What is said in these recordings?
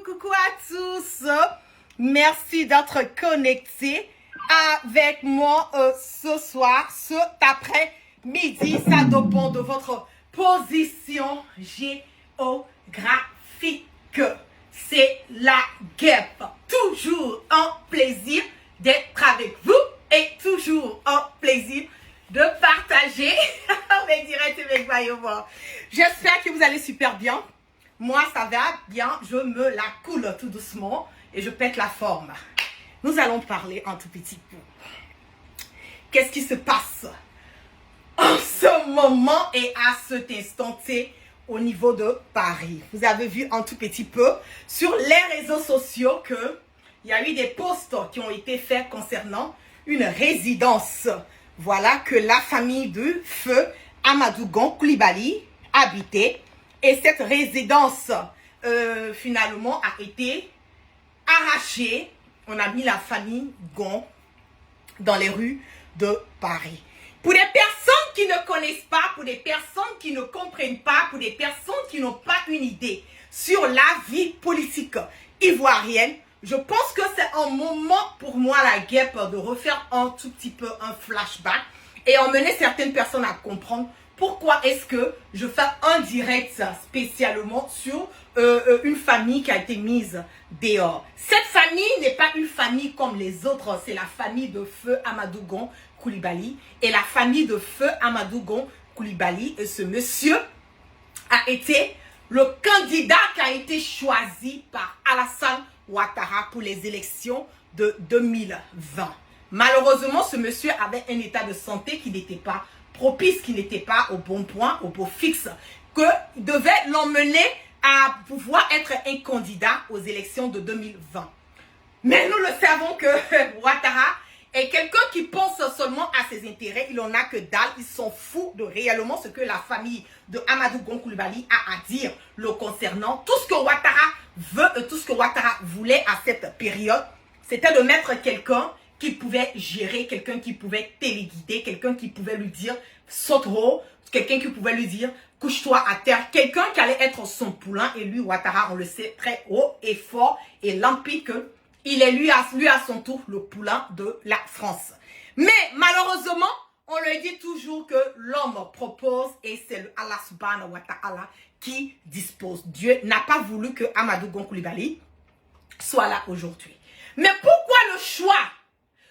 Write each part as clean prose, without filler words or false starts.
Coucou à tous. Merci d'être connectés avec moi ce soir, cet après-midi. Ça dépend de votre position géographique. C'est la guêpe. Toujours un plaisir d'être avec vous et toujours un plaisir de partager mes directs avec moi. J'espère que vous allez super bien. Moi, ça va bien. Je me la coule tout doucement et je pète la forme. Nous allons parler un tout petit peu. Qu'est-ce qui se passe en ce moment et à cet instant T au niveau de Paris? Vous avez vu un tout petit peu sur les réseaux sociaux que il y a eu des posts qui ont été faits concernant une résidence. Voilà que la famille du feu Amadou Gon Coulibaly habitait. Et cette résidence, finalement, a été arrachée. On a mis la famille Gon dans les rues de Paris. Pour des personnes qui ne connaissent pas, pour des personnes qui ne comprennent pas, pour des personnes qui n'ont pas une idée sur la vie politique ivoirienne, je pense que c'est un moment pour moi, la guêpe, de refaire un tout petit peu un flashback et emmener certaines personnes à comprendre pourquoi est-ce que je fais un direct spécialement sur une famille qui a été mise dehors. Cette famille n'est pas une famille comme les autres, c'est la famille de feu Amadou Gon Coulibaly. Et la famille de feu Amadou Gon Coulibaly, et ce monsieur a été le candidat qui a été choisi par Alassane Ouattara pour les élections de 2020. Malheureusement, ce monsieur avait un état de santé qui n'était pas propice, qui n'était pas au bon point, au beau fixe, que devait l'emmener à pouvoir être un candidat aux élections de 2020. Mais nous le savons que Ouattara est quelqu'un qui pense seulement à ses intérêts. Il en a que dalle. Ils sont fous de réellement ce que la famille de Amadou Gon Coulibaly a à dire le concernant. Tout ce que Ouattara veut, tout ce que Ouattara voulait à cette période, c'était de mettre quelqu'un qui pouvait gérer, quelqu'un qui pouvait téléguider, quelqu'un qui pouvait lui dire saute haut, quelqu'un qui pouvait lui dire couche-toi à terre, quelqu'un qui allait être son poulain. Et lui, Ouattara, on le sait, très haut et fort et limpide que il est lui à son tour le poulain de la France. Mais malheureusement, on le dit toujours que l'homme propose et c'est le Allah subhanahu wa ta'ala qui dispose. Dieu n'a pas voulu que Amadou Gon Coulibaly soit là aujourd'hui. Mais pourquoi le choix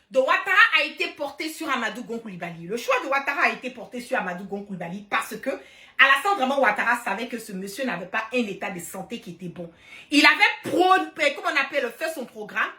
de Ouattara a été porté sur Amadou Gon Coulibaly? Le choix de Ouattara a été porté sur Amadou Gon Coulibaly parce que Alassane vraiment Ouattara savait que ce monsieur n'avait pas un état de santé qui était bon. Il avait fait son programme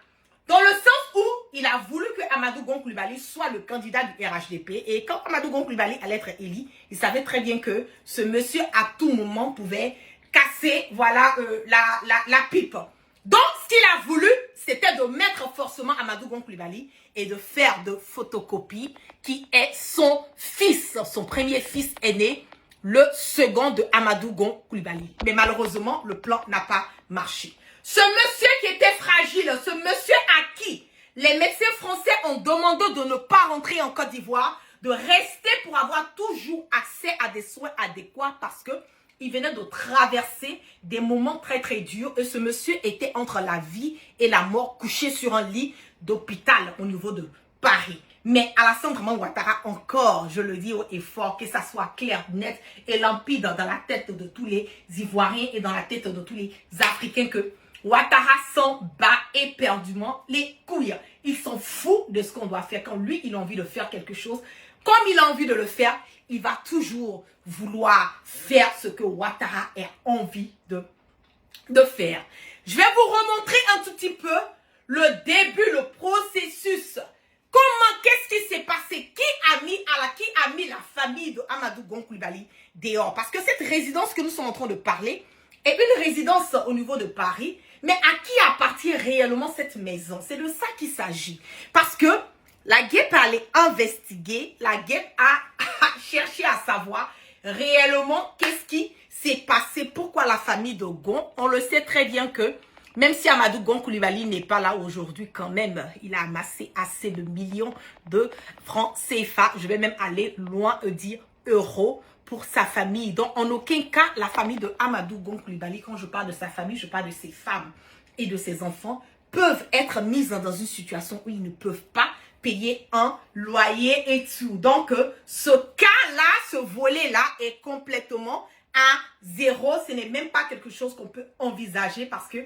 dans le sens où il a voulu que Amadou Gon Coulibaly soit le candidat du RHDP. Et quand Amadou Gon Coulibaly allait être élu, il savait très bien que ce monsieur à tout moment pouvait casser voilà, la pipe. Donc, ce qu'il a voulu, c'était de mettre forcément Amadou Gon Coulibaly et de faire de photocopie qui est son fils, son premier fils aîné, le second de Amadou Gon Coulibaly. Mais malheureusement, le plan n'a pas marché. Ce monsieur qui était fragile, ce monsieur à qui les médecins français ont demandé de ne pas rentrer en Côte d'Ivoire, de rester pour avoir toujours accès à des soins adéquats parce que il venait de traverser des moments très très durs et ce monsieur était entre la vie et la mort, couché sur un lit d'hôpital au niveau de Paris. Mais Alassane vraiment Ouattara, encore, je le dis haut et fort, que ça soit clair, net et limpide dans la tête de tous les Ivoiriens et dans la tête de tous les Africains que Ouattara s'en bat éperdument les couilles. Ils sont fous de ce qu'on doit faire. Quand lui, il a envie de faire quelque chose, comme il a envie de le faire, il va toujours vouloir faire ce que Ouattara a envie de faire. Je vais vous remontrer un tout petit peu le début, le processus. Comment, qu'est-ce qui s'est passé? Qui a mis la famille de Amadou Gon Coulibaly dehors? Parce que cette résidence que nous sommes en train de parler est une résidence au niveau de Paris. Mais à qui appartient réellement cette maison? C'est de ça qu'il s'agit. Parce que la guêpe a allé investiguer, la guêpe a cherché à savoir réellement qu'est-ce qui s'est passé, pourquoi la famille de Gon. On le sait très bien que même si Amadou Gon Coulibaly n'est pas là aujourd'hui, quand même, il a amassé assez de millions de francs CFA. Je vais même aller loin dire euros pour sa famille. Donc, en aucun cas, la famille de Amadou Gon Coulibaly, quand je parle de sa famille, je parle de ses femmes et de ses enfants, peuvent être mises dans une situation où ils ne peuvent pas payer un loyer et tout. Donc, ce cas-là, ce volet-là est complètement à zéro. Ce n'est même pas quelque chose qu'on peut envisager parce que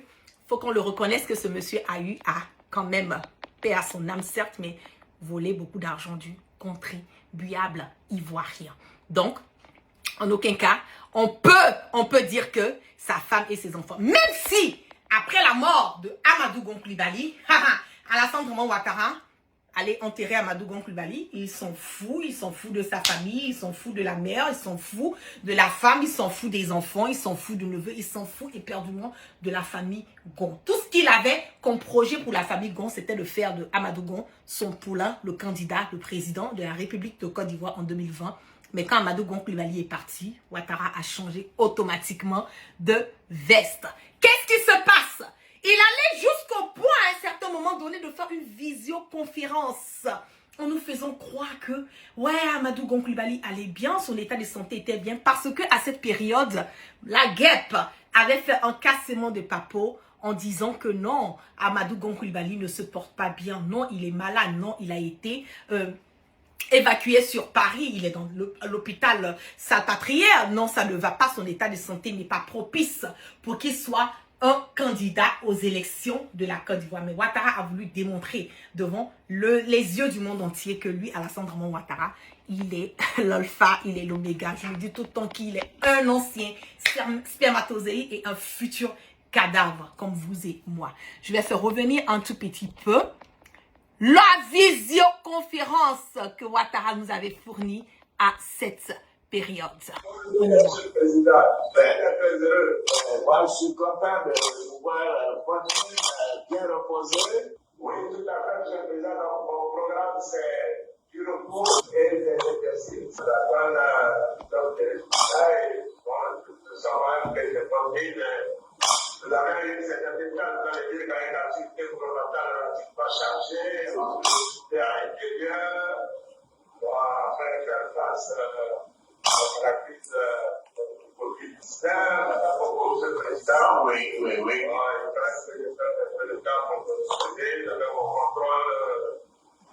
faut qu'on le reconnaisse que ce monsieur a eu à quand même, paix à son âme certes, mais voler beaucoup d'argent du contribuable ivoirien. Donc, en aucun cas, on peut dire que sa femme et ses enfants, même si, après la mort de Amadou Gon Coulibaly, Alassane Draman Ouattara allait enterrer Amadou Gon Coulibaly, ils s'en foutent de sa famille, ils s'en foutent de la mère, ils s'en foutent de la femme, ils s'en foutent des enfants, ils s'en foutent du neveu, ils s'en foutent éperdument de la famille Gon. Tout ce qu'il avait comme projet pour la famille Gon, c'était de faire de Amadou Gon son poulain, le candidat, le président de la République de Côte d'Ivoire en 2020. Mais quand Amadou Gon Coulibaly est parti, Ouattara a changé automatiquement de veste. Qu'est-ce qui se passe? Il allait jusqu'au point à un certain moment donné de faire une visioconférence en nous faisant croire que ouais, Amadou Gon Coulibaly allait bien, son état de santé était bien parce que à cette période, la guêpe avait fait un cassement de papeau en disant que non, Amadou Gon Coulibaly ne se porte pas bien, non, il est malade, non, il a été évacué sur Paris, il est dans l'hôpital Salpêtrière. Non, ça ne va pas, son état de santé n'est pas propice pour qu'il soit un candidat aux élections de la Côte d'Ivoire. Mais Ouattara a voulu démontrer devant les yeux du monde entier que lui, Alassane Draman Ouattara, il est l'alpha, il est l'oméga. Je lui dis tout le temps qu'il est un ancien spermatozoïde et un futur cadavre, comme vous et moi. Je vais faire revenir un tout petit peu la visioconférence que Ouattara nous avait fournie à cette période. Monsieur le Président, très heureux. Moi, je suis content de vous voir bien reposé. Oui, tout à fait, Monsieur le Président. Donc, mon programme, c'est du repos et des exercices. Donc, des résultats et nous sommes un peu de famille. Vous avez une certaine étape, vous allez dire qu'il y a une activité gouvernementale relativement chargée, vous à l'intérieur, pour faire face à la crise du Covid-19. Monsieur le Président, oui. Il reste un peu de temps pour nous aider. Nous avons un contrôle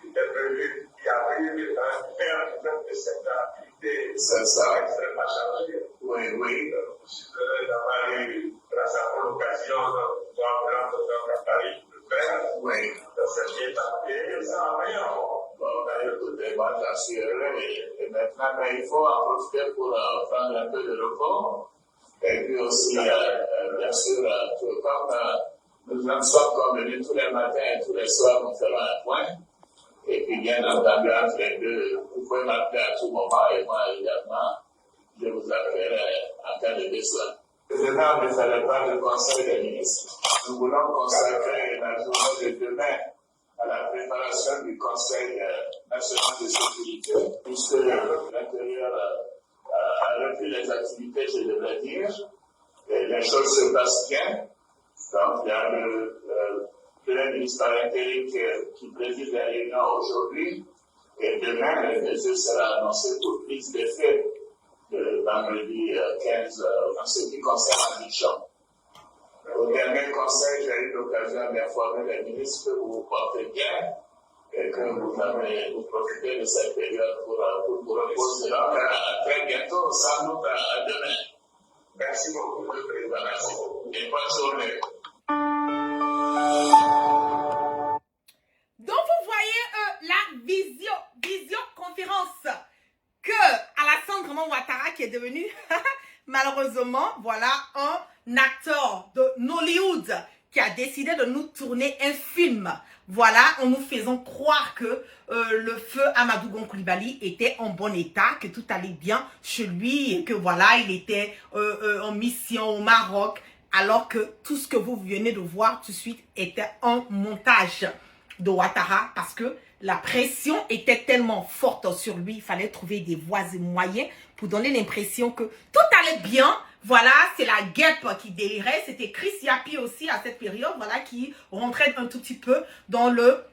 qui était prévu, qui arrive, et faire de cette activité. C'est ça. Extrêmement chargée. Oui. Je suis heureux d'avoir eu, grâce à l'occasion, de prendre à Paris de faire. Oui. Dans cette étape. Et ça va bien. Écoutez, moi, j'en suis heureux. Et maintenant, il faut en profiter pour prendre un peu de repos. Et puis aussi, bien sûr, comme nous en sommes convenus tous les matins et tous les soirs, nous ferons un point. Et puis, bien entendu, entre les deux, vous pouvez m'appeler à tout moment. Et moi, également, je vous appellerai en cas de besoin. Le président ne fallait pas le conseil des ministres. Nous voulons consacrer la journée de demain à la préparation du Conseil national de sécurité, puisque l'intérieur a repris les activités, je devrais dire, et les choses se passent bien. Donc, il y a le Premier ministre par intérim qui préside la réunion aujourd'hui, et demain, le mesure sera annoncé pour prise d'effet le vendredi 15 en ce qui concerne Abidjan. Au dernier conseil, j'ai eu l'occasion d'informer les ministres que vous vous portez bien et que vous profitez de cette période pour vous reposer. Donc, à très bientôt, sans doute à demain. Merci beaucoup, le président. Merci beaucoup. Et bonne journée. Donc, vous voyez la visioconférence que Alassane Draman Ouattara, qui est devenu malheureusement, voilà, un acteur de Nollywood qui a décidé de nous tourner un film. Voilà, en nous faisant croire que le feu Amadou Gon Coulibaly était en bon état, que tout allait bien chez lui et que voilà, il était en mission au Maroc, alors que tout ce que vous venez de voir tout de suite était un montage de Ouattara parce que la pression était tellement forte sur lui, il fallait trouver des voies et moyens pour donner l'impression que tout allait bien. Voilà, c'est la guêpe qui délirait. C'était Chris Yapi aussi à cette période, voilà, qui rentrait un tout petit peu dans le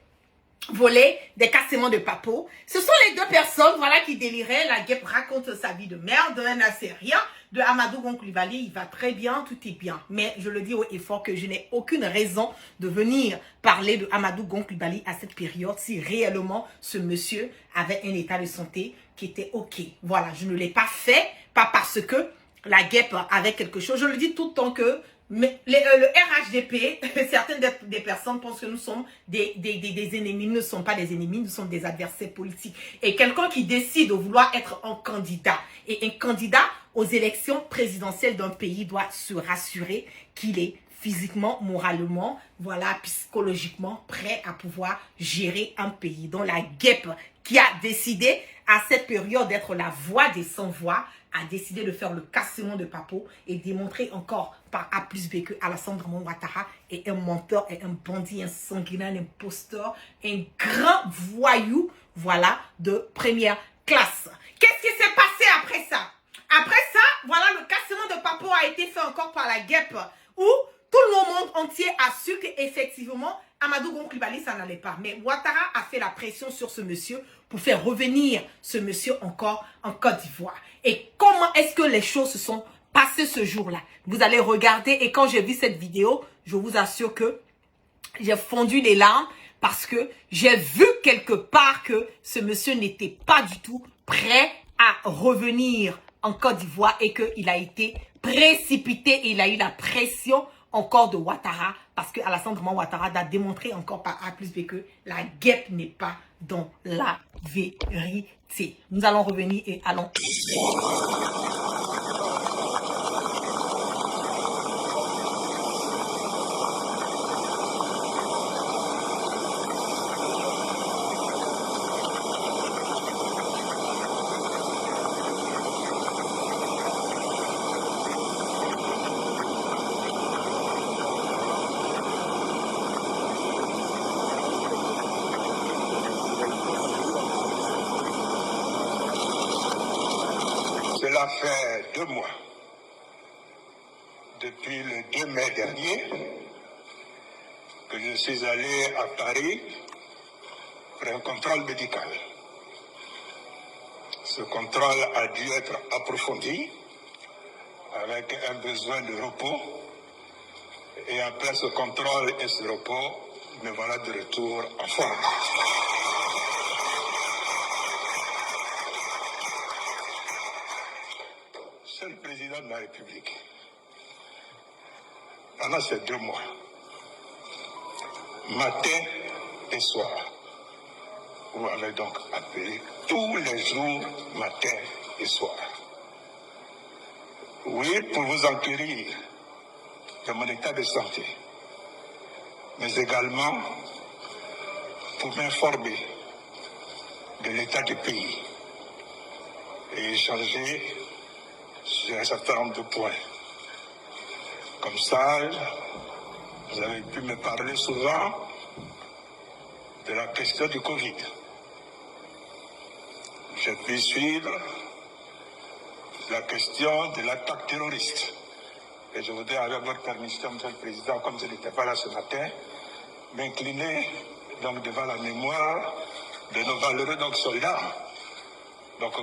volé des cassements de papeaux. Ce sont les deux personnes, voilà, qui déliraient. La guêpe raconte sa vie de merde, elle n'a sait rien. De Amadou Gon Coulibaly, il va très bien, tout est bien. Mais je le dis haut et fort que je n'ai aucune raison de venir parler de Amadou Gon Coulibaly à cette période si réellement ce monsieur avait un état de santé qui était ok. Voilà, je ne l'ai pas fait, pas parce que la guêpe avait quelque chose. Je le dis tout le temps que mais le RHDP, certaines des personnes pensent que nous sommes des ennemis. Nous ne sommes pas des ennemis, nous sommes des adversaires politiques. Et quelqu'un qui décide de vouloir être un candidat, et un candidat aux élections présidentielles d'un pays doit se rassurer qu'il est physiquement, moralement, voilà, psychologiquement prêt à pouvoir gérer un pays. Donc la guêpe qui a décidé à cette période d'être la voix des sans-voix, a décidé de faire le cassement de papeau et démontrer encore par A plus B que Alassane Dramane Ouattara est un menteur, est un bandit, un sanguinaire, un imposteur, un grand voyou, voilà, de première classe. Qu'est-ce qui s'est passé après ça? Après ça, voilà, le cassement de papeau a été fait encore par la guêpe où tout le monde entier a su qu'effectivement, Amadou Gon Coulibaly, ça n'allait pas. Mais Ouattara a fait la pression sur ce monsieur pour faire revenir ce monsieur encore en Côte d'Ivoire. Et comment est-ce que les choses se sont passées ce jour-là? Vous allez regarder et quand j'ai vu cette vidéo, je vous assure que j'ai fondu les larmes parce que j'ai vu quelque part que ce monsieur n'était pas du tout prêt à revenir en Côte d'Ivoire et qu'il a été précipité et il a eu la pression encore de Ouattara parce que Alassane Dramane Ouattara a démontré encore par A plus B que la guêpe n'est pas dans la vérité. Nous allons revenir et allons. Cela fait 2 mois, depuis le 2 mai dernier, que je suis allé à Paris pour un contrôle médical. Ce contrôle a dû être approfondi avec un besoin de repos. Et après ce contrôle et ce repos, me voilà de retour en forme. Monsieur le Président de la République, pendant ces 2 mois, matin et soir, vous m'avez donc appelé tous les jours, matin et soir. Oui, pour vous enquérir de mon état de santé, mais également pour m'informer de l'état du pays et échanger sur un certain nombre de points. Comme ça, vous avez pu me parler souvent de la question du Covid. J'ai pu suivre la question de l'attaque terroriste. Et je voudrais, avec votre permission, Monsieur le Président, comme je n'étais pas là ce matin, m'incliner donc devant la mémoire de nos valeureux soldats,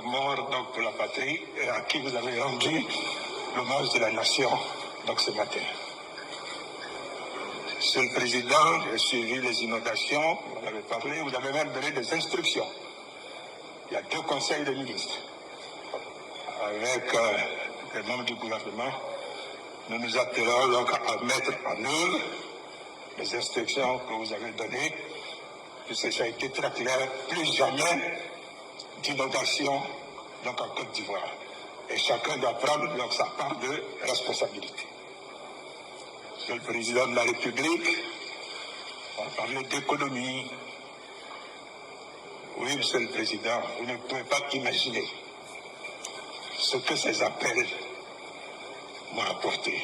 morts pour la patrie, et à qui vous avez rendu l'hommage de la nation ce matin. Monsieur le Président, j'ai suivi les inondations, vous en avez parlé, vous avez même donné des instructions. Il y a 2 conseils de ministres. Avec les membres du gouvernement, nous nous attelons à mettre en œuvre les instructions que vous avez données, puisque ça a été très clair, plus jamais d'inondation en Côte d'Ivoire. Et chacun doit prendre sa part de responsabilité. Monsieur le Président de la République, on va parler d'économie. Oui, Monsieur le Président, vous ne pouvez pas imaginer ce que ces appels m'ont apporté.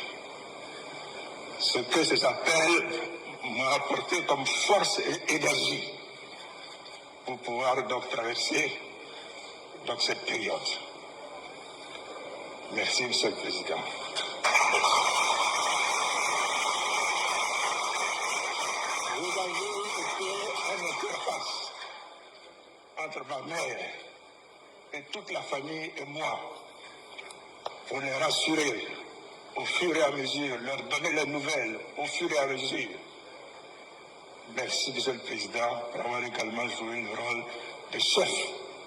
Ce que ces appels m'ont apporté comme force et énergie pour pouvoir traverser cette période. Merci, Monsieur le Président. Vous avez été un interface entre ma mère et toute la famille et moi pour les rassurer au fur et à mesure, leur donner les nouvelles au fur et à mesure. Merci, Monsieur le Président, pour avoir également joué le rôle de chef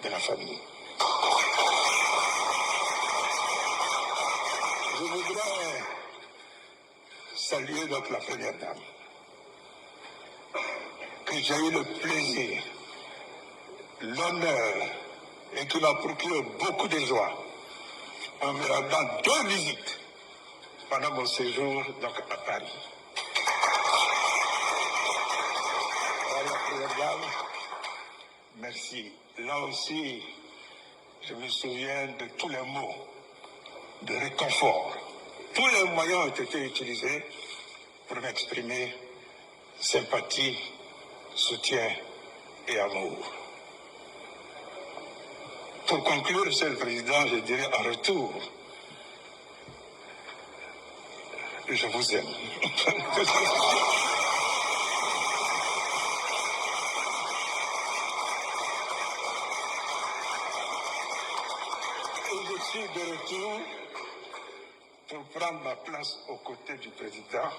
de la famille. Je voudrais saluer donc la Première Dame, que j'ai eu le plaisir, l'honneur et qui m'a procuré beaucoup de joie en me rendant 2 visites pendant mon séjour donc, à Paris. Voilà, Première Dame, merci. Là aussi, je me souviens de tous les mots de réconfort. Tous les moyens ont été utilisés pour m'exprimer sympathie, soutien et amour. Pour conclure, Monsieur le Président, je dirais en retour, je vous aime. Et je suis de retour pour prendre ma place aux côtés du Président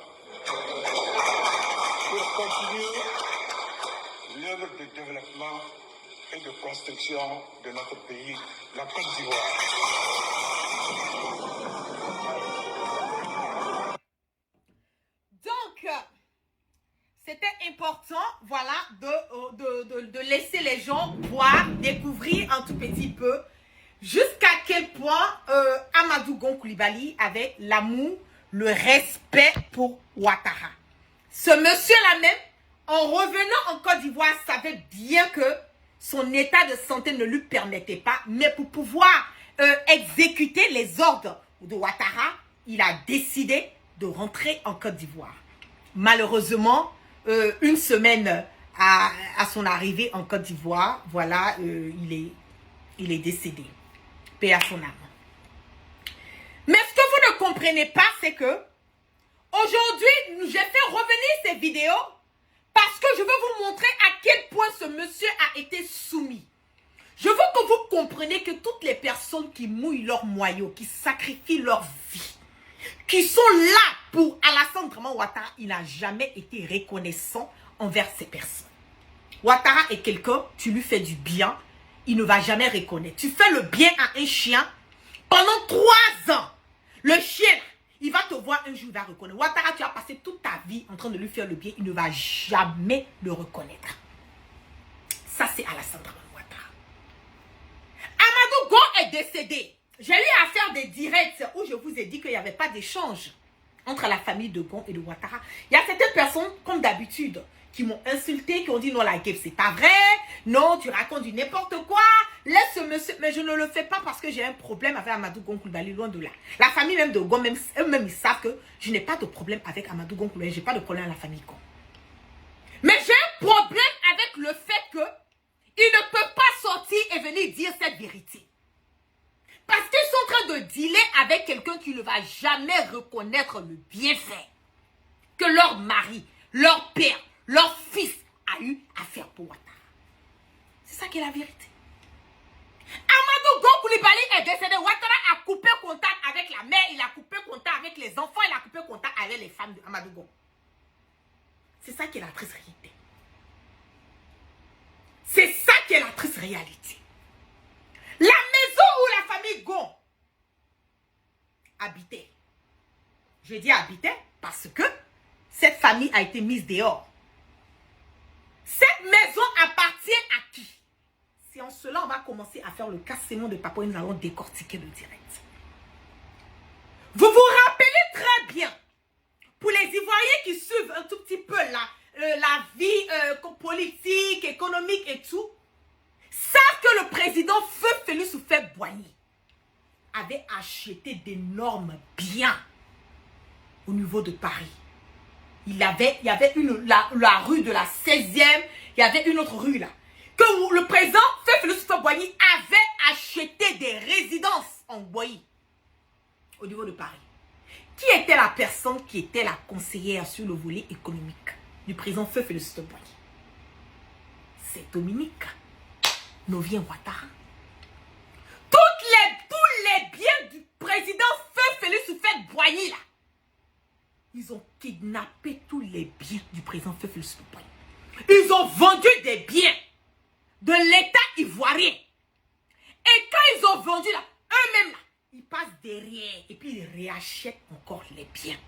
pour continuer l'œuvre de développement et de construction de notre pays, la Côte d'Ivoire. Donc, c'était important, voilà, de laisser les gens voir, découvrir un tout petit peu jusqu'à quel point Amadou Gon Coulibaly avait l'amour, le respect pour Ouattara. Ce monsieur-là même, en revenant en Côte d'Ivoire, savait bien que son état de santé ne lui permettait pas, mais pour pouvoir exécuter les ordres de Ouattara, il a décidé de rentrer en Côte d'Ivoire. Malheureusement, une semaine à son arrivée en Côte d'Ivoire, voilà, il est décédé. Paix à son âme. Mais ce que vous ne comprenez pas, c'est que aujourd'hui, j'ai fait revenir ces vidéos parce que je veux vous montrer à quel point ce monsieur a été soumis. Je veux que vous compreniez que toutes les personnes qui mouillent leur moyau, qui sacrifient leur vie, qui sont là pour Alassane Draman Ouattara, il n'a jamais été reconnaissant envers ces personnes. Ouattara est quelqu'un, tu lui fais du bien, il ne va jamais reconnaître. Tu fais le bien à un chien pendant 3 ans. Le chien, il va te voir un jour, il va reconnaître. Ouattara, tu as passé toute ta vie en train de lui faire le bien, il ne va jamais le reconnaître. Ça, c'est Alassane Draman Ouattara. Amadou Gon est décédé. J'ai eu à faire des directs où je vous ai dit qu'il n'y avait pas d'échange entre la famille de Gon et de Ouattara. Il y a certaines personnes, comme d'habitude, qui m'ont insulté, qui ont dit non, la guêpe, c'est pas vrai. Non, tu racontes du n'importe quoi. Laisse ce monsieur. Mais je ne le fais pas parce que j'ai un problème avec Amadou Gon Coulibaly, loin de là. La famille même de Gon, eux-mêmes, ils savent que je n'ai pas de problème avec Amadou Gon Coulibaly. Je n'ai pas de problème avec la famille Gon. Mais j'ai un problème avec le fait que il ne peut pas sortir et venir dire cette vérité. Parce qu'ils sont en train de dealer avec quelqu'un qui ne va jamais reconnaître le bienfait que leur mari, leur père, leur fils a eu à faire pour Ouattara. C'est ça qui est la vérité. Amadou Gon Coulibaly est décédé. Ouattara a coupé contact avec la mère, il a coupé contact avec les enfants, il a coupé contact avec les femmes de Amadou Gon. C'est ça qui est la triste réalité. C'est ça qui est la triste réalité. La maison où la famille Gon habitait. Je dis habitait parce que cette famille a été mise dehors. Cette maison appartient à qui? C'est en cela on va commencer à faire le cassement de papa et nous allons décortiquer le direct. Vous vous rappelez très bien, pour les Ivoiriens qui suivent un tout petit peu la vie politique, économique et tout, savent que le président Feu Félix Houphouët-Boigny avait acheté d'énormes biens au niveau de Paris. Il y avait la rue de la 16e, il y avait une autre rue là. Que le président Feu Félix Houphouët-Boigny avait acheté des résidences en Boigny, au niveau de Paris. Qui était la personne qui était la conseillère sur le volet économique du président Feu Félix Houphouët-Boigny? C'est Dominique. Novien Ouattara. Tous les biens du président Feu Félix Houphouët-Boigny là. Ils ont kidnappé tous les biens du président Feu Félix Houphouët-Boigny. Ils ont vendu des biens de l'État ivoirien. Et quand ils ont vendu là, eux-mêmes là, ils passent derrière et puis ils réachètent encore les biens.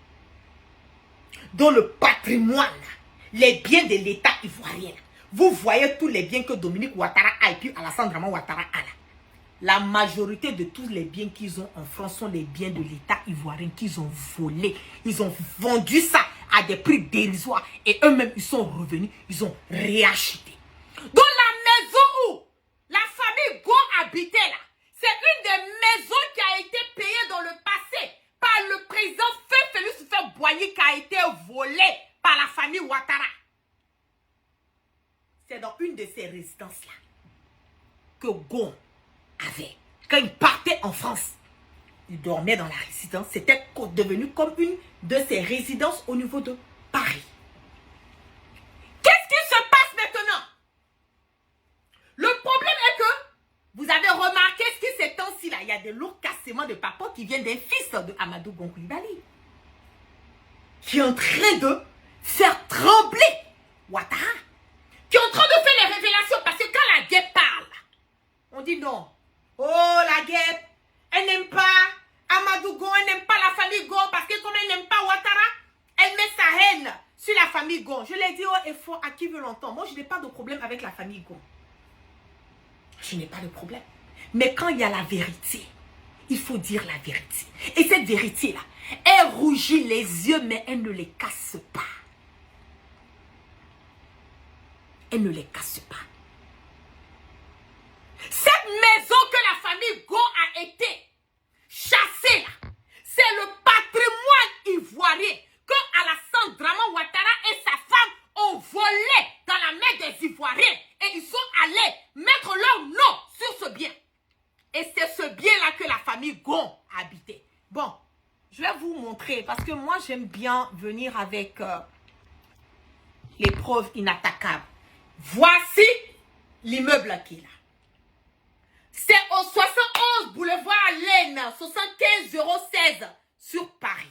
Dans le patrimoine, là, les biens de l'État ivoirien. Là, vous voyez tous les biens que Dominique Ouattara a et puis Alassane Dramane Ouattara a là. La majorité de tous les biens qu'ils ont en France sont les biens de l'État ivoirien qu'ils ont volés. Ils ont vendu ça à des prix dérisoires. Et eux-mêmes, ils sont revenus, ils ont réacheté. Dans la maison où la famille Go habitait là, c'est une des maisons qui a été payée dans le passé par le président Feu Félix Houphouët-Boigny qui a été volée par la famille Ouattara. C'est dans une de ces résidences-là que Go avait. Quand il partait en France, il dormait dans la résidence. C'était devenu comme une de ses résidences au niveau de Paris. Qu'est-ce qui se passe maintenant? Le problème est que vous avez remarqué ce qui s'est temps-ci là. Il y a des lourds cassements de papa qui viennent des fils de Amadou Gon Coulibaly. Qui est en train de faire trembler Ouattara. Qui est en train de faire les révélations. Parce que quand la guêpe parle, on dit non. Oh, la guêpe, elle n'aime pas Amadou Gon, elle n'aime pas la famille Gon. Parce que comme elle n'aime pas Ouattara, elle met sa haine sur la famille Gon. Je l'ai dit haut et fort à qui veut l'entendre. Moi, je n'ai pas de problème avec la famille Gon. Je n'ai pas de problème. Mais quand il y a la vérité, il faut dire la vérité. Et cette vérité-là, elle rougit les yeux, mais elle ne les casse pas. Elle ne les casse pas. Cette maison que la famille Gon a été chassée là, c'est le patrimoine ivoirien que Alassane Dramane Ouattara et sa femme ont volé dans la main des Ivoiriens. Et ils sont allés mettre leur nom sur ce bien. Et c'est ce bien-là que la famille Gon habitait. Bon, je vais vous montrer parce que moi j'aime bien venir avec les preuves inattaquables. Voici l'immeuble qui est là. C'est au 71 boulevard Laine, 75016 sur Paris.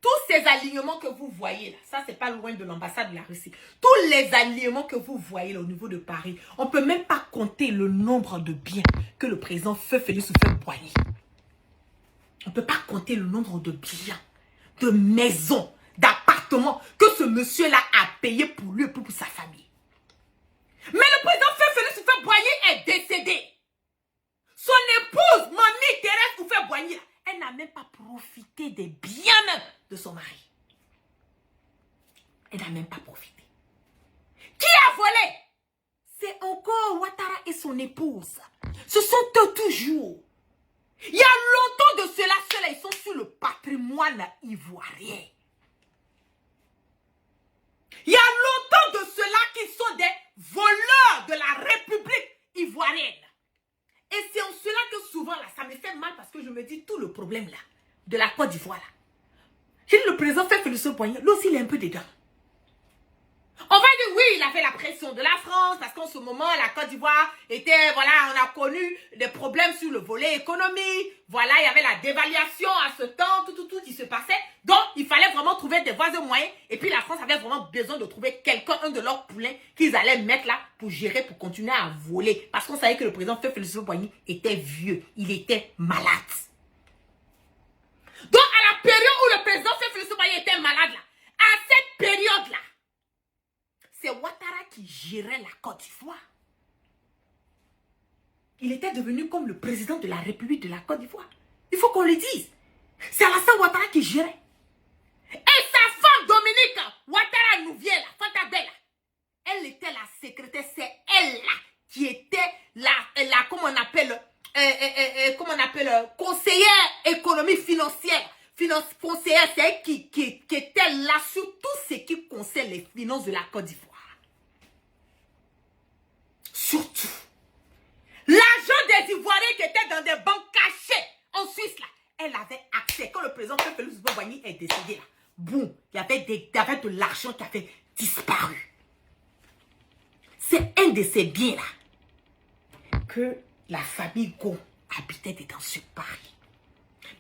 Tous ces alignements que vous voyez là, ça c'est pas loin de l'ambassade de la Russie. Tous les alignements que vous voyez là, au niveau de Paris, on ne peut même pas compter le nombre de biens que le président Feu Félix Houphouët-Boigny. On ne peut pas compter le nombre de biens, de maisons, d'appartements que ce monsieur-là a payé pour lui et pour sa famille. Mais le président Feu Félix Houphouët-Boigny est décédé. Son épouse, Mamie Thérèse Houphouët-Boigny, elle n'a même pas profité des biens même de son mari. Elle n'a même pas profité. Qui a volé? C'est encore Ouattara et son épouse. Ce sont eux toujours. Il y a longtemps de cela, ils sont sur le patrimoine ivoirien. Il y a longtemps de cela qu'ils sont des voleurs de la République ivoirienne. Et c'est en cela que souvent, là, ça me fait mal parce que je me dis tout le problème là, de la Côte d'Ivoire là. J'ai dit le président Feu Félix Houphouët-Boigny, lui aussi il est un peu dedans. On va dire oui, il a fait la pression de la France parce qu'en ce moment, la Côte d'Ivoire était, voilà, on a connu des problèmes sur le volet économie. Voilà, il y avait la dévaluation à ce temps, tout qui se passait. Donc, il fallait vraiment trouver des voies et moyens. Et puis, la France avait vraiment besoin de trouver quelqu'un, un de leurs poulains, qu'ils allaient mettre là pour gérer, pour continuer à voler. Parce qu'on savait que le président Feu Félix Houphouët-Boigny était vieux. Il était malade. Donc, à la période où le président Feu Félix Houphouët-Boigny était malade là, à cette période-là, c'est Ouattara qui gérait la Côte d'Ivoire. Il était devenu comme le président de la République de la Côte d'Ivoire. Il faut qu'on le dise. C'est Alassane Ouattara qui gérait. Et sa femme Dominique Ouattara Nouvier, la Fanta Bella, elle était la secrétaire. C'est elle là qui était la comment on appelle, conseillère économie financière. Conseillère, c'est elle qui était là sur tout ce qui concerne les finances de la Côte d'Ivoire. Surtout, l'argent des Ivoiriens qui étaient dans des banques cachées en Suisse, là, elle avait accès. Quand le président Félix Houphouët-Boigny est décédé, là, boum, il y avait de l'argent qui avait disparu. C'est un de ces biens-là que la famille Gon habitait dans ce Paris.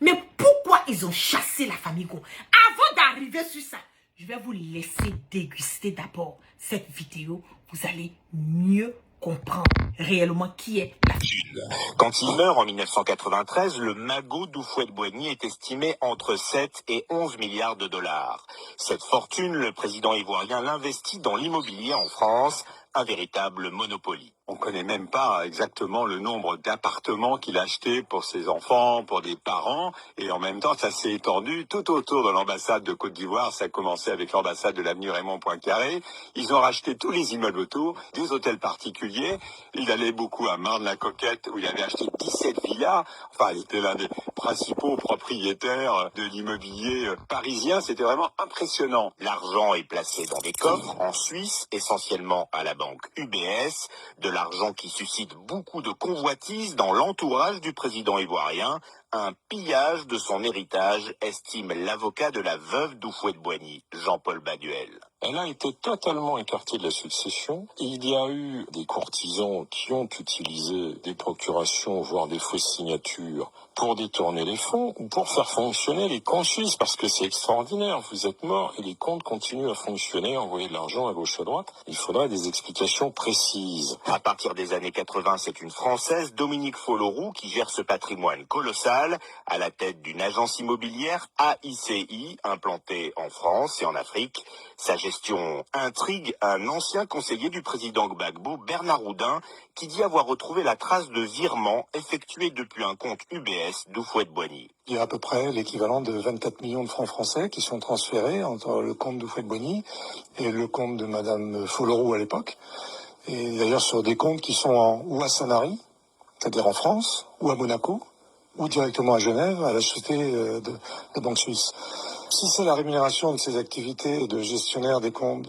Mais pourquoi ils ont chassé la famille Gon? Avant d'arriver sur ça, je vais vous laisser déguster d'abord cette vidéo. Vous allez mieux comprendre réellement qui est la famille. Quand il meurt en 1993, le magot d'Houphouët-Boigny est estimé entre 7 et 11 milliards de dollars. Cette fortune, le président ivoirien l'investit dans l'immobilier en France, un véritable monopoly. On ne connaît même pas exactement le nombre d'appartements qu'il a achetés pour ses enfants, pour des parents. Et en même temps, ça s'est étendu tout autour de l'ambassade de Côte d'Ivoire. Ça a commencé avec l'ambassade de l'avenue Raymond Poincaré. Ils ont racheté tous les immeubles autour, des hôtels particuliers. Il allait beaucoup à Marne-la-Coquette où il avait acheté 17 villas. Enfin, il était l'un des principaux propriétaires de l'immobilier parisien. C'était vraiment impressionnant. L'argent est placé dans des coffres en Suisse, essentiellement à la banque UBS, de l'argent qui suscite beaucoup de convoitises dans l'entourage du président ivoirien, un pillage de son héritage, estime l'avocat de la veuve d'Houphouët-Boigny, Jean-Paul Baduel. Elle a été totalement écartée de la succession. Il y a eu des courtisans qui ont utilisé des procurations, voire des fausses signatures, pour détourner les fonds ou pour faire fonctionner les comptes suisses, parce que c'est extraordinaire. Vous êtes mort et les comptes continuent à fonctionner, envoyer de l'argent à gauche à droite. Il faudrait des explications précises. À partir des années 80, c'est une Française, Dominique Folloroux, qui gère ce patrimoine colossal à la tête d'une agence immobilière AICI, implantée en France et en Afrique. Sa gestion intrigue un ancien conseiller du président Gbagbo, Bernard Houdin, qui dit avoir retrouvé la trace de virements effectués depuis un compte UBS d'Houphouët-Boigny. Il y a à peu près l'équivalent de 24 millions de francs français qui sont transférés entre le compte d'Houphouët-Boigny et le compte de Madame Folloroux à l'époque. Et d'ailleurs sur des comptes qui sont ou à Sanary, c'est-à-dire en France, ou à Monaco, ou directement à Genève, à la société de Banque Suisse. Si c'est la rémunération de ces activités de gestionnaire des comptes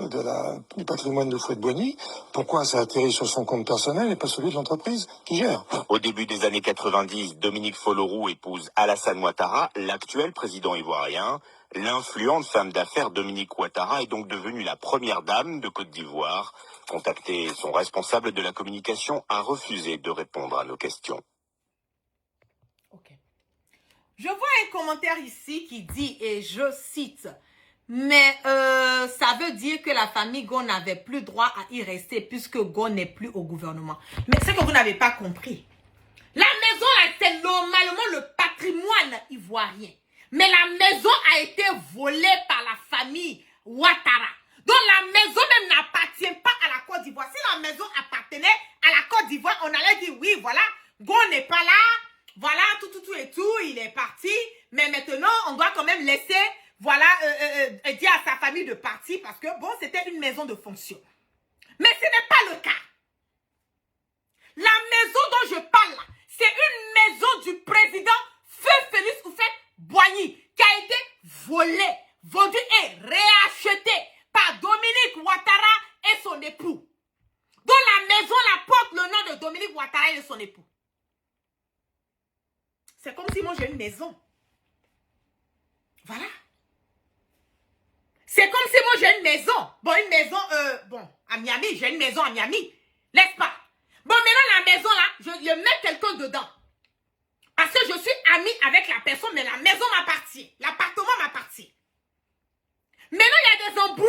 du patrimoine d'Houphouët-Boigny, pourquoi ça atterrit sur son compte personnel et pas celui de l'entreprise qui gère? Au début des années 90, Dominique Folloroux épouse Alassane Ouattara, l'actuel président ivoirien. L'influente femme d'affaires Dominique Ouattara est donc devenue la première dame de Côte d'Ivoire. Contacté, son responsable de la communication a refusé de répondre à nos questions. Ok. Je vois un commentaire ici qui dit, et je cite, mais ça veut dire que la famille Gon n'avait plus droit à y rester puisque Gon n'est plus au gouvernement. Mais c'est que vous n'avez pas compris. La maison, là, c'est normalement le patrimoine ivoirien. Mais la maison a été volée par la famille Ouattara. Donc la maison même n'appartient pas à la Côte d'Ivoire. Si la maison appartenait à la Côte d'Ivoire, on allait dire oui, voilà, Gon n'est pas là. Voilà, tout et tout, il est parti. Mais maintenant, on doit quand même laisser, voilà, dire à sa famille de partir parce que, bon, c'était une maison de fonction. Mais ce n'est pas le cas. La maison dont je parle là, c'est une maison du président Feu Félix Houphouët-Boigny qui a été volée, vendue et réachetée par Dominique Ouattara et son époux. Donc la maison la porte le nom de Dominique Ouattara et de son époux. C'est comme si moi j'ai une maison. Voilà. C'est comme si moi j'ai une maison. Bon, une maison, à Miami. J'ai une maison à Miami. N'est-ce pas? Bon, maintenant la maison là, je mets quelqu'un dedans. Parce que je suis amie avec la personne, mais la maison m'appartient. L'appartement m'appartient. Maintenant, il y a des embrouilles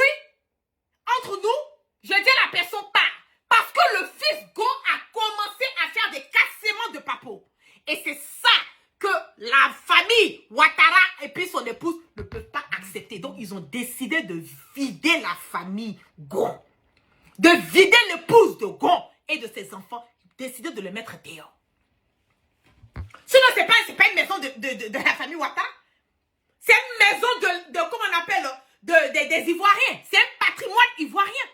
entre nous. Je dis à la personne part. Parce que le fils Gon a commencé à faire des cassements de papeaux. Et c'est ça que la famille Ouattara et puis son épouse ne peuvent pas accepter. Donc, ils ont décidé de vider la famille Gon. De vider l'épouse de Gon et de ses enfants. Décider de le mettre dehors. Sinon, c'est pas une maison de la famille Ouattara. C'est une maison comment on appelle, des Ivoiriens. C'est un patrimoine ivoirien.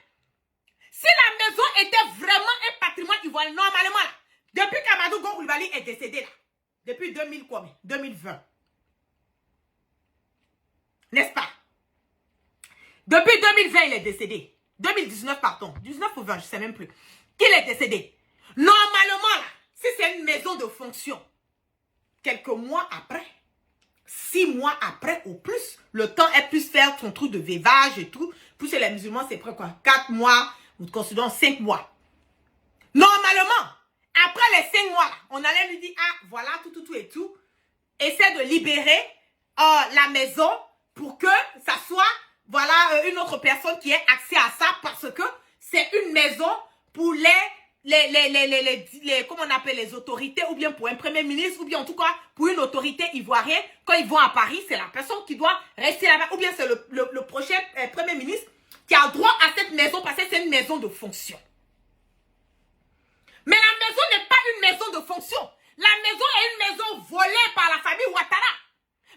Si la maison était vraiment un patrimoine ivoirien, normalement, là, depuis qu'Amadou Gon Coulibaly est décédé, là, depuis 2020. N'est-ce pas? Depuis 2020, il est décédé. 2019, pardon. 19 ou 20, je ne sais même plus. Qu'il est décédé. Normalement, là, si c'est une maison de fonction, quelques mois après, 6 mois après ou plus, le temps est plus faire son truc de vévage et tout. Plus les musulmans, c'est près quoi? 4 mois, ou considérons 5 mois. Normalement, après les 5 mois, là, on allait lui dire, ah, voilà, tout et tout. Essaie de libérer la maison pour que ça soit, voilà, une autre personne qui ait accès à ça parce que c'est une maison pour comment on appelle les autorités ou bien pour un premier ministre ou bien en tout cas pour une autorité ivoirienne. Quand ils vont à Paris, c'est la personne qui doit rester là-bas ou bien c'est le prochain premier ministre qui a droit à cette maison parce que c'est une maison de fonction. Mais la maison n'est pas une maison de fonction. La maison est une maison volée par la famille Ouattara.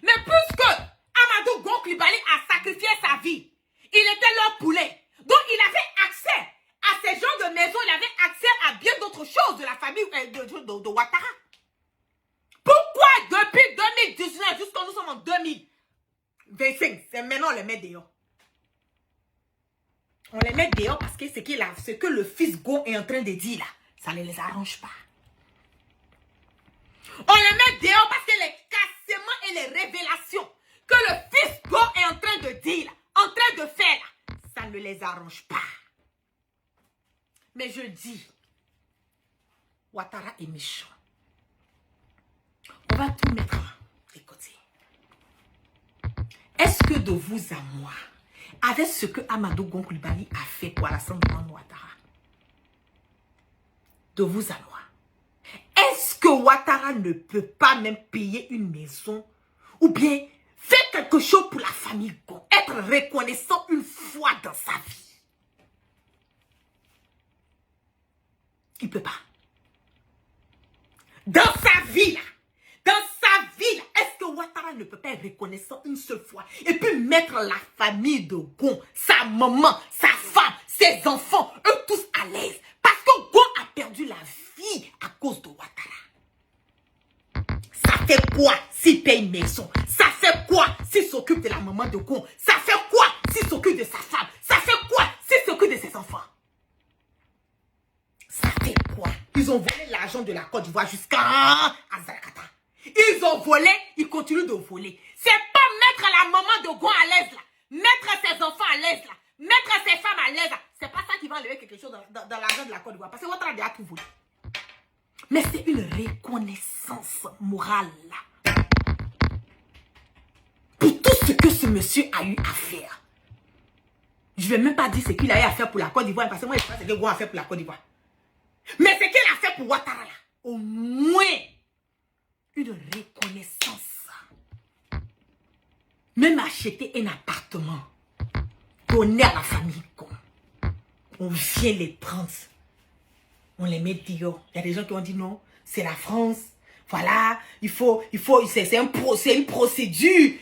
Mais puisque Amadou Gon Coulibaly a sacrifié sa vie, il était leur poulet. Donc il avait accès à ces genres de maisons, il avait accès à bien d'autres choses de la famille de Ouattara. Pourquoi depuis 2019 jusqu'à nous sommes en 2025, c'est maintenant on les met dehors. On les met dehors parce que ce que le fils Gon est en train de dire là, ça ne les arrange pas. On les met dehors parce que les cassements et les révélations que le fils Gon est en train de dire, en train de faire là, ça ne les arrange pas. Mais je dis, Ouattara est méchant. On va tout mettre de côté. Est-ce que de vous à moi, avec ce que Amadou Gon Coulibaly a fait pour Alassane Dramane Ouattara, de vous à moi, est-ce que Ouattara ne peut pas même payer une maison ou bien faire quelque chose pour la famille Gon, être reconnaissant une fois dans sa vie? Il ne peut pas. Dans sa vie là, est-ce que Ouattara ne peut pas être reconnaissant une seule fois et puis mettre la famille de Gon, sa maman, sa femme, ses enfants, eux tous à l'aise? Parce que Gon a perdu la vie à cause de Ouattara. Ça fait quoi s'il paye une maison? Ça fait quoi s'il s'occupe de la maman de Gon? Ça fait quoi s'il s'occupe de sa femme? Ça fait quoi s'il s'occupe de ses enfants? Ça fait quoi? Ils ont volé l'argent de la Côte d'Ivoire jusqu'à Azakata. Ils ont volé, ils continuent de voler. C'est pas mettre la maman de Gon à l'aise là, mettre ses enfants à l'aise là, mettre ses femmes à l'aise là. C'est pas ça qui va enlever quelque chose dans l'argent de la Côte d'Ivoire. Parce que votre a tout volé. Mais c'est une reconnaissance morale là. Pour tout ce que ce monsieur a eu à faire. Je ne vais même pas dire ce qu'il a eu à faire pour la Côte d'Ivoire. Parce que moi, je sais pas ce que Gon a fait pour la Côte d'Ivoire. Mais ce qu'il a fait pour Ouattara là, au moins une reconnaissance. Même acheter un appartement, donner à la famille Gon. On vient les prendre. On les met dehors. Il y a des gens qui ont dit non, c'est la France. Voilà, c'est une procédure.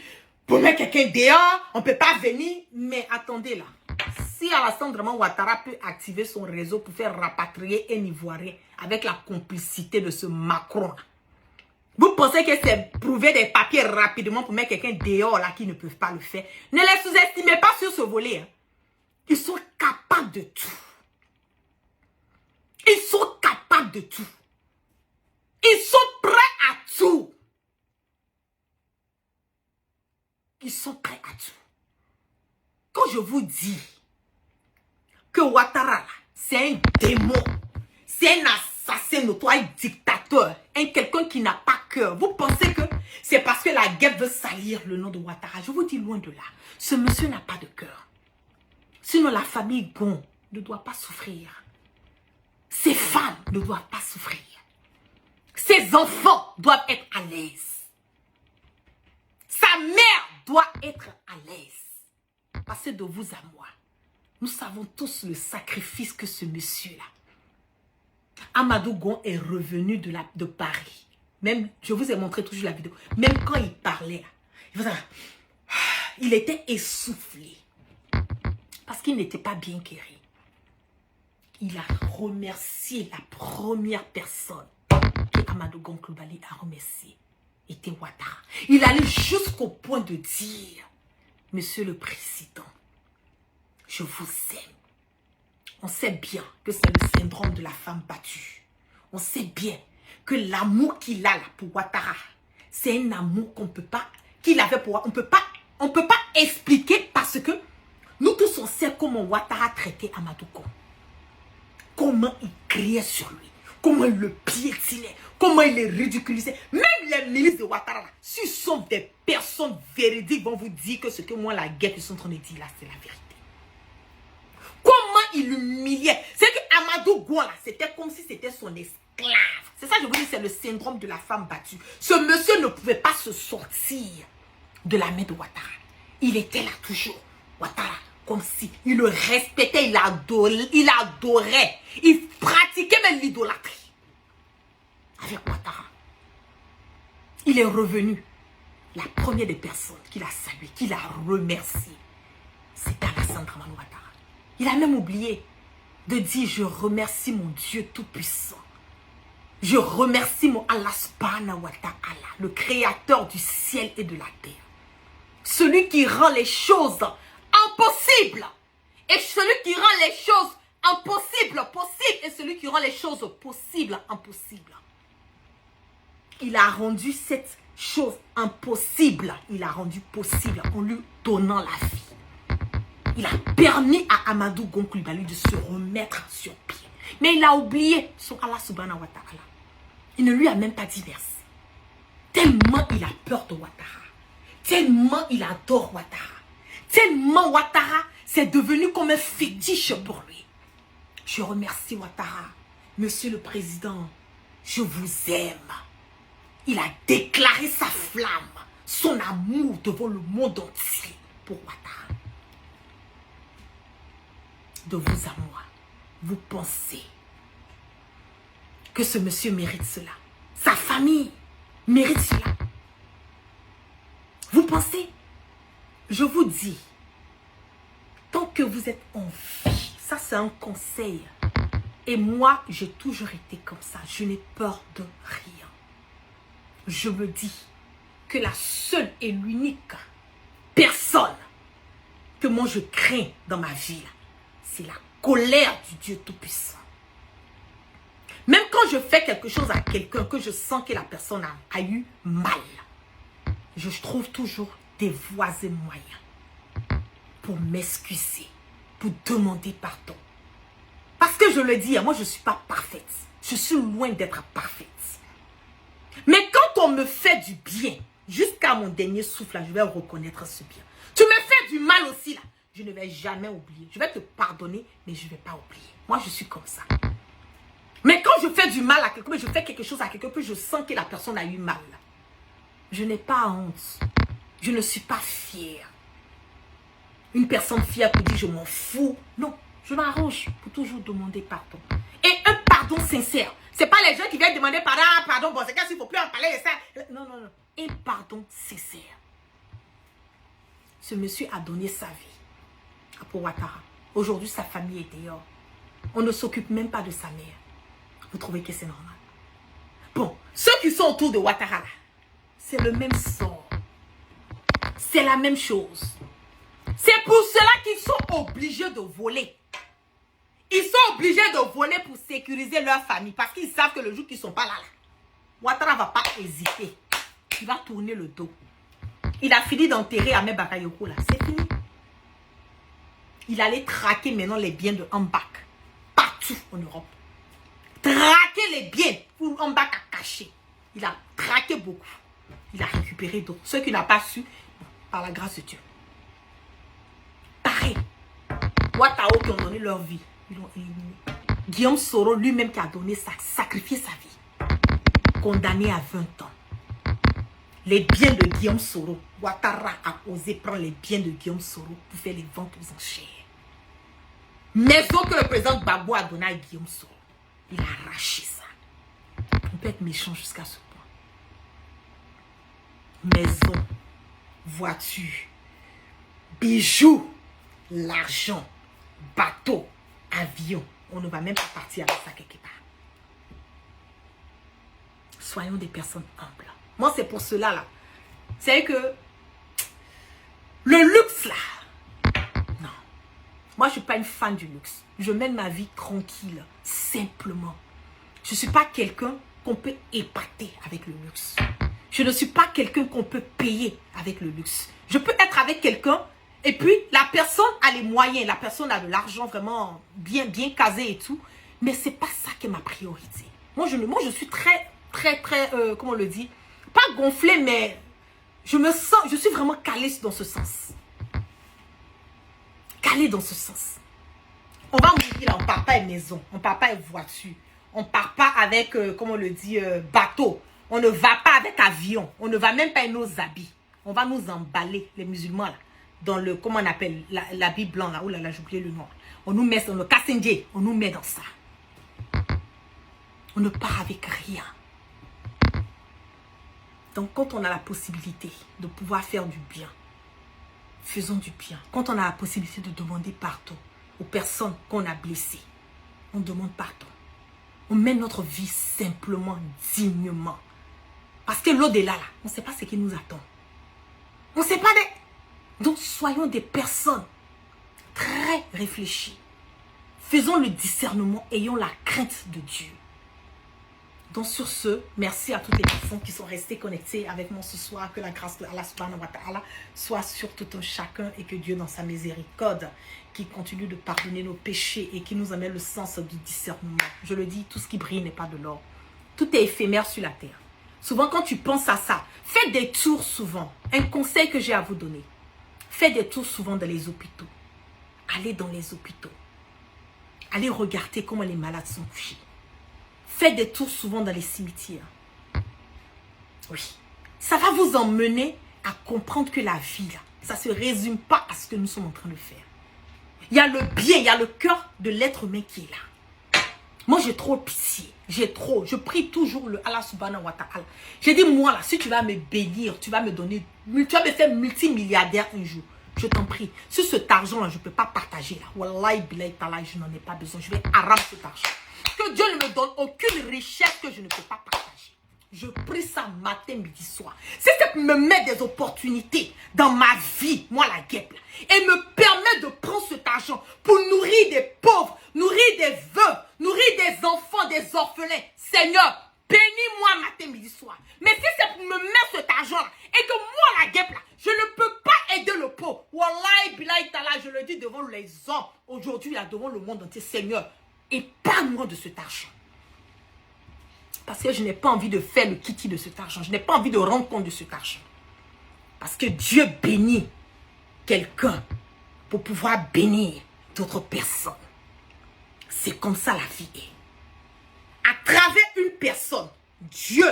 Pour mettre quelqu'un dehors, on ne peut pas venir. Mais attendez là. Si Alassane Dramane Ouattara peut activer son réseau pour faire rapatrier un Ivoirien avec la complicité de ce Macron là, vous pensez que c'est prouver des papiers rapidement pour mettre quelqu'un dehors là qui ne peuvent pas le faire? Ne les sous-estimez pas sur ce volet. Hein. Ils sont capables de tout. Ils sont capables de tout. Ils sont prêts à tout. Ils sont prêts à tout. Quand je vous dis que Ouattara, c'est un démon, c'est un assassin notoire, un dictateur, quelqu'un qui n'a pas cœur, vous pensez que c'est parce que la guerre veut salir le nom de Ouattara? Je vous dis loin de là. Ce monsieur n'a pas de cœur. Sinon la famille Gon ne doit pas souffrir. Ses femmes ne doivent pas souffrir. Ses enfants doivent être à l'aise. Sa mère doit être à l'aise. Parce que de vous à moi, nous savons tous le sacrifice que ce monsieur-là. Amadou Gon est revenu de Paris. Même, je vous ai montré toujours la vidéo. Même quand il parlait, il était essoufflé. Parce qu'il n'était pas bien guéri. Il a remercié la première personne que Amadou Gon Coulibaly a remercié. Était Ouattara. Il allait jusqu'au point de dire, Monsieur le Président, je vous aime. On sait bien que c'est le syndrome de la femme battue. On sait bien que l'amour qu'il a là pour Ouattara, c'est un amour qu'on peut pas, qu'il avait pour Ouattara. On peut pas expliquer parce que nous tous on sait comment Ouattara traitait Amadou Gon. Comment il criait sur lui. comment il le piétinait, comment il les ridiculisait. Même les milices de Ouattara, là, s'ils sont des personnes véridiques, vont vous dire que ce que moi, la guerre qu'ils sont en train de dire là, c'est la vérité. Comment il l'humiliait. C'est que Amadou Gouan, là, c'était comme si c'était son esclave. C'est ça, je vous dis, c'est le syndrome de la femme battue. Ce monsieur ne pouvait pas se sortir de la main de Ouattara. Il était là toujours. Ouattara, comme si il le respectait, il adorait. Il pratiquait même l'idolâtrie. Avec Ouattara. Il est revenu. La première des personnes qu'il a salué, qu'il a remercié, c'était Alassane Dramane Ouattara. Il a même oublié de dire: je remercie mon Dieu Tout-Puissant. Je remercie mon Allah subhanahu wa ta'ala, le créateur du ciel et de la terre. Celui qui rend les choses impossibles. Et celui qui rend les choses impossibles possibles. Et celui qui rend les choses possibles impossibles. Il a rendu cette chose impossible. Il a rendu possible en lui donnant la vie. Il a permis à Amadou Gon Coulibaly de se remettre sur pied. Mais il a oublié son Allah subhanahu wa ta'ala. Il ne lui a même pas dit merci. Tellement il a peur de Ouattara. Tellement il adore Ouattara. Tellement Ouattara, c'est devenu comme un fétiche pour lui. Je remercie Ouattara. Monsieur le Président, je vous aime. Il a déclaré sa flamme, son amour devant le monde entier pour Ouattara. De vous à moi, vous pensez que ce monsieur mérite cela? Sa famille mérite cela? Vous pensez? Je vous dis, tant que vous êtes en vie, ça c'est un conseil. Et moi, j'ai toujours été comme ça. Je n'ai peur de rien. Je me dis que la seule et l'unique personne que moi je crains dans ma vie, c'est la colère du Dieu Tout-Puissant. Même quand je fais quelque chose à quelqu'un, que je sens que la personne a eu mal, je trouve toujours des voies et moyens pour m'excuser, pour demander pardon. Parce que je le dis, moi je ne suis pas parfaite. Je suis loin d'être parfaite. Mais quand on me fait du bien, jusqu'à mon dernier souffle, là, je vais reconnaître ce bien. Tu me fais du mal aussi, là. Je ne vais jamais oublier. Je vais te pardonner, mais je ne vais pas oublier. Moi, je suis comme ça. Mais quand je fais du mal à quelqu'un, je fais quelque chose à quelqu'un, puis je sens que la personne a eu mal. Je n'ai pas honte. Je ne suis pas fière. Une personne fière qui dit je m'en fous. Non, je m'arrange pour toujours demander pardon. Et un pardon sincère. Ce n'est pas les gens qui viennent demander pardon, bon, c'est qu'il ne faut plus en parler de ça. Non, non, non. Un pardon sincère. Ce monsieur a donné sa vie pour Ouattara. Aujourd'hui, sa famille est dehors. On ne s'occupe même pas de sa mère. Vous trouvez que c'est normal? Bon, ceux qui sont autour de Ouattara, c'est le même sort. C'est la même chose. C'est pour cela qu'ils sont obligés de voler. Ils sont obligés de voler pour sécuriser leur famille. Parce qu'ils savent que le jour qu'ils ne sont pas là, Ouattara ne va pas hésiter. Il va tourner le dos. Il a fini d'enterrer Ahmed Bakayoko là. C'est fini. Il allait traquer maintenant les biens de Ambak. Partout en Europe. Traquer les biens pour Ambak à cacher. Il a traqué beaucoup. Il a récupéré d'autres. Ceux qui n'ont pas su, par la grâce de Dieu. Pareil. Ouattao qui ont donné leur vie. Ils l'ont éliminé. Guillaume Soro lui-même qui a donné sacrifié sa vie. Condamné à 20 ans. Les biens de Guillaume Soro. Ouattara a osé prendre les biens de Guillaume Soro pour faire les ventes aux enchères. Maison que le président Gbagbo a donné à Guillaume Soro. Il a arraché ça. On peut être méchant jusqu'à ce point. Maison, voiture, bijoux, l'argent, bateau, avion. On ne va même pas partir avec ça quelque part. Soyons des personnes humbles. Moi, c'est pour cela, là. C'est que le luxe, là, non. Moi, je ne suis pas une fan du luxe. Je mène ma vie tranquille, simplement. Je ne suis pas quelqu'un qu'on peut épater avec le luxe. Je ne suis pas quelqu'un qu'on peut payer avec le luxe. Je peux être avec quelqu'un et puis la personne a les moyens, la personne a de l'argent vraiment bien casé et tout. Mais ce n'est pas ça qui est ma priorité. Moi, je suis très, comment on le dit? Pas gonflée, mais je suis vraiment calée dans ce sens. Calée dans ce sens. On va mourir là, on ne part pas avec maison, on ne part pas avec voiture, on ne part pas avec, comment on le dit, bateau. On ne va pas avec avion, on ne va même pas avec nos habits. On va nous emballer, les musulmans là, dans le, comment on appelle, l'habit blanc là, oh là là, j'ai oublié le nom. On nous met dans le kassendier, on nous met dans ça. On ne part avec rien. Donc quand on a la possibilité de pouvoir faire du bien, faisons du bien. Quand on a la possibilité de demander pardon aux personnes qu'on a blessées, on demande pardon. On mène notre vie simplement, dignement. Parce que l'au-delà, là, on ne sait pas ce qui nous attend. On ne sait pas. Donc soyons des personnes très réfléchies. Faisons le discernement, ayons la crainte de Dieu. Donc sur ce, merci à toutes les personnes qui sont restées connectées avec moi ce soir. Que la grâce de Allah subhanahu wa ta'ala soit sur tout un chacun et que Dieu dans sa miséricorde qui continue de pardonner nos péchés et qui nous amène le sens du discernement. Je le dis, tout ce qui brille n'est pas de l'or. Tout est éphémère sur la terre. Souvent quand tu penses à ça, faites des tours souvent. Un conseil que j'ai à vous donner. Faites des tours souvent dans les hôpitaux. Allez dans les hôpitaux. Allez regarder comment les malades sont couchés. Faites des tours souvent dans les cimetières. Oui. Ça va vous emmener à comprendre que la vie, là, ça ne se résume pas à ce que nous sommes en train de faire. Il y a le bien, il y a le cœur de l'être humain qui est là. Moi, j'ai trop pitié. Je prie toujours le Allah subhanahu wa ta'ala. J'ai dit, moi, là, si tu vas me bénir, tu vas me donner, tu vas me faire multimilliardaire un jour. Je t'en prie. Sur cet argent-là, je ne peux pas partager. Là. Wallahi, billahi, ta'ala, je n'en ai pas besoin. Je vais haram cet argent. Que Dieu ne me donne aucune richesse que je ne peux pas partager. Je prie ça matin, midi, soir. Si ça me met des opportunités dans ma vie, moi la guêpe, là, et me permet de prendre cet argent pour nourrir des pauvres, nourrir des veuves, nourrir des enfants, des orphelins. Seigneur, bénis-moi matin, midi, soir. Mais si ça me met cet argent-là, et que moi la guêpe, là, je ne peux pas aider le pauvre. Wallahi, billahi, ta'ala, je le dis devant les hommes, aujourd'hui, là, devant le monde entier, Seigneur, épargne-moi de cet argent. Parce que je n'ai pas envie de faire le kiki de cet argent. Je n'ai pas envie de rendre compte de cet argent. Parce que Dieu bénit quelqu'un pour pouvoir bénir d'autres personnes. C'est comme ça la vie est. À travers une personne, Dieu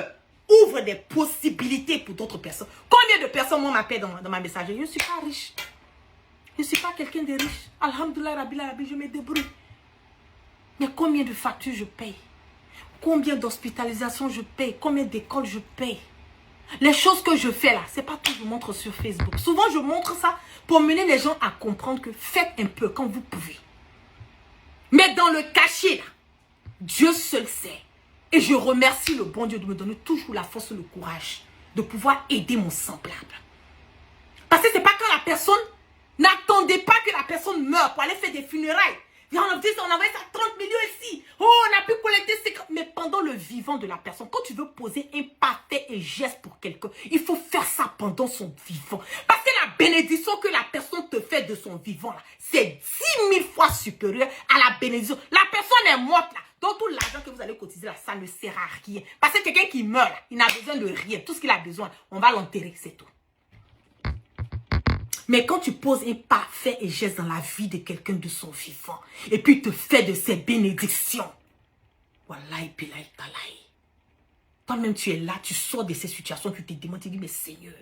ouvre des possibilités pour d'autres personnes. Combien de personnes m'appellent dans ma messagerie? Je ne suis pas riche. Je ne suis pas quelqu'un de riche. Alhamdoulilah, Rabbil Alamin, je me débrouille. Mais combien de factures je paye? Combien d'hospitalisations je paye? Combien d'écoles je paye? Les choses que je fais là, c'est pas tout que je montre sur Facebook. Souvent, je montre ça pour mener les gens à comprendre que faites un peu quand vous pouvez. Mais dans le cachet là, Dieu seul sait. Et je remercie le bon Dieu de me donner toujours la force et le courage de pouvoir aider mon semblable. Parce que c'est pas quand la personne, n'attendez pas que la personne meure pour aller faire des funérailles. On envoie ça 30 millions ici. Oh, on a pu collecter 50. Mais pendant le vivant de la personne, quand tu veux poser un parfait et geste pour quelqu'un, il faut faire ça pendant son vivant. Parce que la bénédiction que la personne te fait de son vivant, c'est 10 000 fois supérieur à la bénédiction. La personne est morte là. Donc tout l'argent que vous allez cotiser là, ça ne sert à rien. Parce que quelqu'un qui meurt là, il n'a besoin de rien. Tout ce qu'il a besoin, on va l'enterrer, c'est tout. Mais quand tu poses un parfait et geste dans la vie de quelqu'un de son vivant, et puis il te fait de ses bénédictions, wallahi billahi talahi. Toi-même tu es là, tu sors de ces situations, tu te demandes, tu dis, mais Seigneur,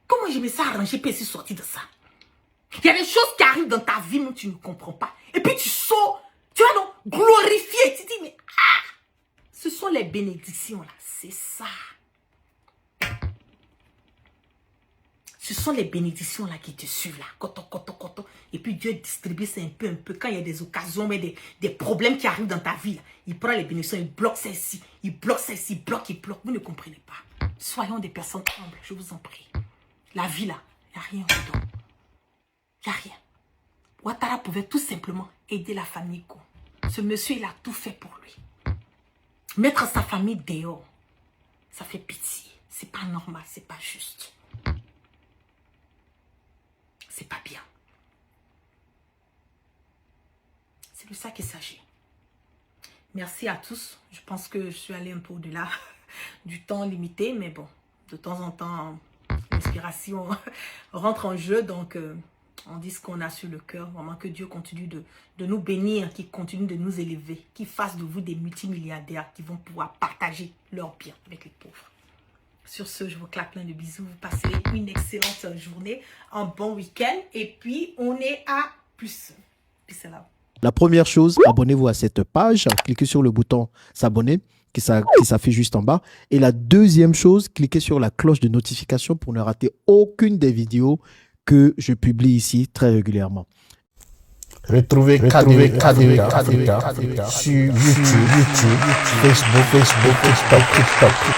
comment je me suis arrangé pour essayer de sortir de ça? Il y a des choses qui arrivent dans ta vie, mais tu ne comprends pas. Et puis tu sors, tu vas donc glorifier, tu dis, mais ce sont les bénédictions là, c'est ça. Ce sont les bénédictions là qui te suivent là. Coton. Et puis Dieu distribue ça un peu. Quand il y a des occasions, mais des problèmes qui arrivent dans ta vie, là, il prend les bénédictions, il bloque ça ici. Il bloque ça ici, il bloque. Vous ne comprenez pas. Soyons des personnes humbles, je vous en prie. La vie là, il n'y a rien dedans. Il n'y a rien. Ouattara pouvait tout simplement aider la famille Go. Ce monsieur, il a tout fait pour lui. Mettre sa famille dehors, ça fait pitié. C'est pas normal, c'est pas juste. C'est pas bien. C'est de ça qu'il s'agit. Merci à tous. Je pense que je suis allée un peu au-delà du temps limité, mais bon, de temps en temps, l'inspiration rentre en jeu, donc on dit ce qu'on a sur le cœur. Vraiment que Dieu continue de nous bénir, qu'il continue de nous élever, qu'il fasse de vous des multimilliardaires qui vont pouvoir partager leur bien avec les pauvres. Sur ce, je vous claque plein de bisous. Vous passez une excellente journée, un bon week-end. Et puis, on est à plus. Peace out. La première chose, abonnez-vous à cette page. Cliquez sur le bouton s'abonner qui s'affiche juste en bas. Et la deuxième chose, cliquez sur la cloche de notification pour ne rater aucune des vidéos que je publie ici très régulièrement. Retrouvez KDV Africa sur YouTube, Facebook, TikTok.